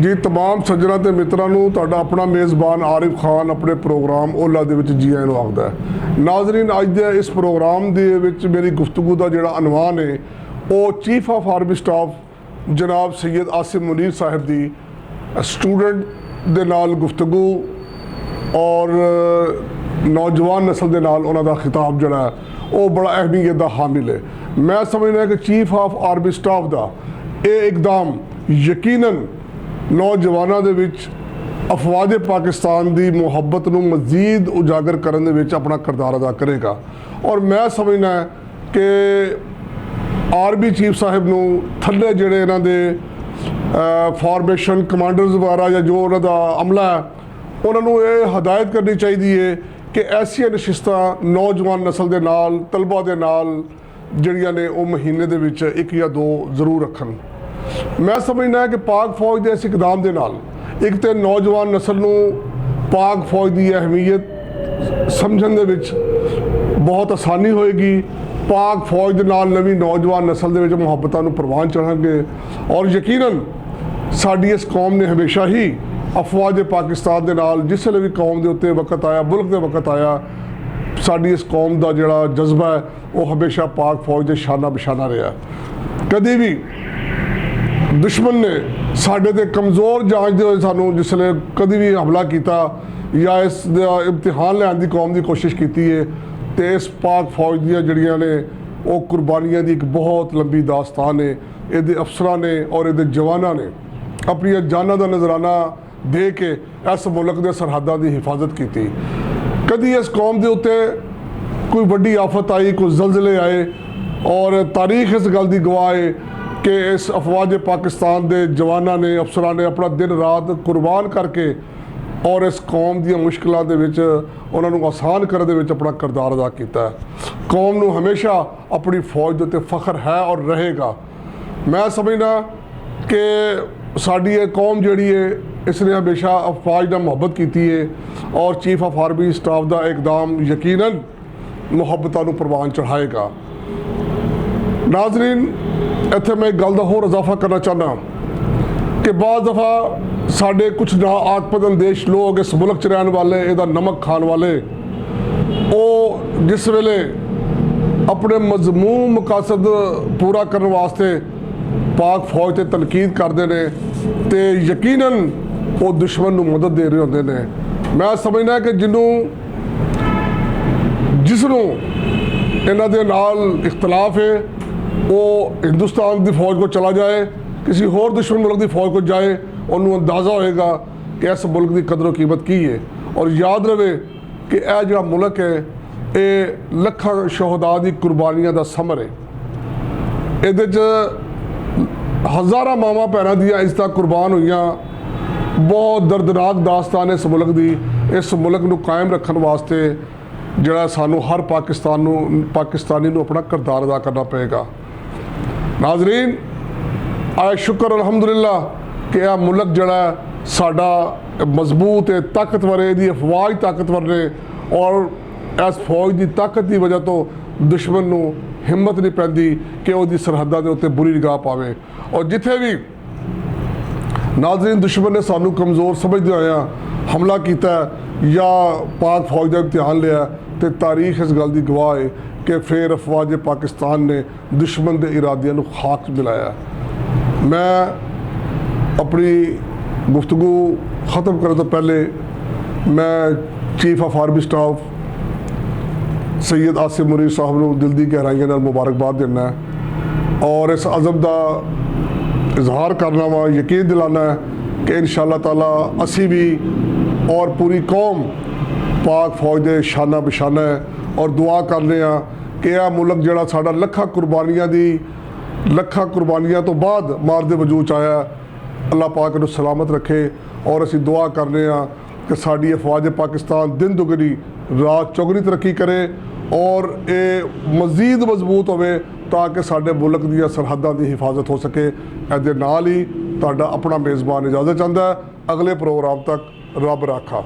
जी तमाम सज्जनों ते मित्रां नूं तुहाडा अपना मेज़बान आरिफ खान अपने प्रोग्राम ओला दे विच जी आइयां नूं आखदा है। नाज़रीन, अज दे इस प्रोग्राम दे विच मेरी गुफ्तगू दा जिहड़ा अनवान है वो चीफ ऑफ आर्मी स्टाफ जनाब सैयद आसिम मुनीर साहब दी स्टूडेंट दे नाल गुफ्तगू और नौजवान नस्ल दे नाल उन्हां दा खिताब जिहड़ा है वो बड़ा अहमियत दा हामिल है। मैं समझदा कि चीफ ऑफ आर्मी स्टाफ दा ये इकदाम यकीनन नौजवानों दे विच अफवाज पाकिस्तान की मुहब्बत नूं मज़ीद उजागर करने दे विच अपना किरदार अदा करेगा। और मैं समझना कि आर्मी चीफ साहब नूं थल्ले जिहड़े इन्हां दे फॉर्मेशन कमांडर्स वगैरह या जो उन्हां दा अमला है उन्होंने ये हदायत करनी चाहिए है कि ऐसियां नशिस्तां नौजवान नस्ल के नाल तलबा के नाल जिहड़ियां ने वो महीने दे विच एक या दो जरूर रखन। मैं समझना है कि पाक फौज के इस इकदाम के नाल एक तो नौजवान नस्ल नूं पाक फौज की अहमियत समझण दे विच बहुत आसानी होएगी। पाक फौज के नाल नवीं नौजवान नस्ल दे विच मुहब्बतां नूं परवान चढ़ांगे और यकीनन साडी इस कौम ने हमेशा ही अफवाज पाकिस्तान के नाल जिसले भी कौम के उत्ते वक्त आया मुल्क के वक्त आया साडी इस कौम का जिहड़ा जज्बा है वो हमेशा पाक फौज के शाना बशाना रहा। कभी भी दुश्मन ने साढ़े ते कमज़ोर जांचते हुए सानू जिसले कभी भी हमला किया या इस इम्तिहान लैन की कौम की कोशिश की है तो इस पाक फौज दी जड़ियाँ ने वो कुर्बानियाँ की एक बहुत लंबी दास्तान है। ये अफसरां ने और ये जवानों ने अपनी जाना का नजराना दे के इस मुल्क के सरहदां की हिफाजत की। कभी इस कौम के उत्ते कोई वड्डी आफत आई, कोई जलजले आए और तारीख इस गल की गवाह है कि इस अफवाज पाकिस्तान के जवानों ने अफसरां ने अपना दिन रात कुर्बान करके और इस कौम दी मुश्किलों के विच उन्होंने आसान करने दे विच अपना किरदार अदा किया। कौम नूं हमेशा अपनी फौज के उत्ते फख्र है और रहेगा। मैं समझना कि साडी ये कौम जिहड़ी है इसने हमेशा अफवाज नाल मुहब्बत की है और चीफ ऑफ आर्मी स्टाफ का इकदाम यकीनन मुहब्बतां नूं परवान चढ़ाएगा। नाजरीन, इत्थे मैं एक गल दा होर इजाफा करना चाहना कि बाज़ दफ़ा साढ़े कुछ ना आकपत अंदेश लोग इस मुल्क च रहने वाले इहदा नमक खान वाले वो जिस वेले अपने मजमूम मकासद पूरा करने वास्ते पाक फौज से तनकीद करते हैं तो यकीनन वो दुश्मन नूं मदद दे रहे होंदे ने। मैं समझना कि जिसनों इन्हां दे नाल इख्तलाफ है वो हिंदुस्तान की फौज को चला जाए, किसी होर दुश्मन मुल्क की फौज को जाए, उन्होंने अंदाज़ा होएगा कि इस मुल्क की कदर कीमत की है। और याद रहे कि यह जो मुल्क है ये लखां शहदा की कुर्बानियां का समर है। ये हज़ारां मावां भैणां दियां इज्जतां कुर्बान हुईयां। बहुत दर्दनाक दास्तान इस मुल्क की। इस मुल्क नूं कायम रखने वास्ते जिहड़ा सानू हर पाकिस्तानी नूं अपना किरदार अदा करना पेगा। नाजरीन, आए शुक्र अलहमदुलिल्लाह कि यह मुल्क जिहड़ा साडा मजबूत है, ताकतवर है, इहदी अफवाज ताकतवर ने और इस फौज की ताकत की वजह तो दुश्मन नूं हिम्मत नहीं पैंदी कि वो सरहदां दे उत्ते बुरी निगाह पावे। और जिथे भी नाजरीन दुश्मन ने सानू कमज़ोर समझदे होया हमला किया या पाक फौज का इम्तिहान लिया तो तारीख इस गल की गवाह है कि फिर अफवाज पाकिस्तान ने दुश्मन के इरादियां नूं खाक मिलाया। मैं अपनी गुफ्तगू ख़त्म करने तो पहले मैं chief of army staff Syed Asim Munir साहब नूं दिल दी गहराइयां नाल मुबारकबाद देना और इस अज़म का इजहार करना वा, यकीन दिलाना है कि इंशाअल्लाह ताला असी भी और पूरी कौम पाक फौज के शाना बशाना है और दुआ करने कि यह मुल्क जिहड़ा साडा लखां कुर्बानियां तो बाद मार दे वजूद आया, अल्लाह पाक नूं सलामत रखे। और असी दुआ करने कि साडी अफवाज पाकिस्तान दिन दुगनी रात चौगनी तरक्की करे और ये मज़ीद मजबूत होवे ताकि साडे मुल्क दी सरहदां की हिफाजत हो सके। इहदे नाल ही तुहाडा अपना मेज़बान इजाज़त चाहता है। अगले प्रोग्राम तक रब राखा।